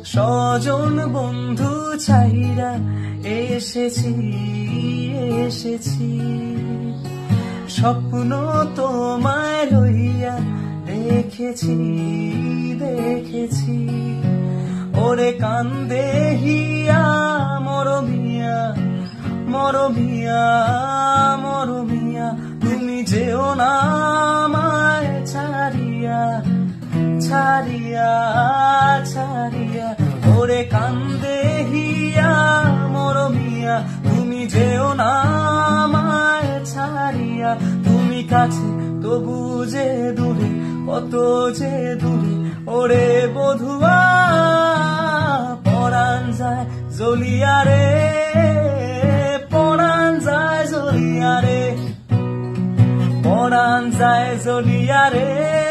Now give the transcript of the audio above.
স্বজন বন্ধু ছাইরা এসেছি এসেছি স্বপ্ন তোমায় লইয়া দেখেছি দেখেছি ওরে কান্দে হিয়া মরমিয়া মরমিয়া মরমিয়া তুমি যেও না আমায় ছাড়িয়া ছাড়িয়া ছাড়িয়া ওরে কান্দে হিয়া মরমিয়া তুমি যেও না আমায় ছাড়িয়া তুমি কাছে তবু যে দূরে কত যে দূরে ওরে বধুয়া পরাণ যায় জ্বলিয়া রে পরাণ যায় জ্বলিয়া রে পরাণ যায় জ্বলিয়া রে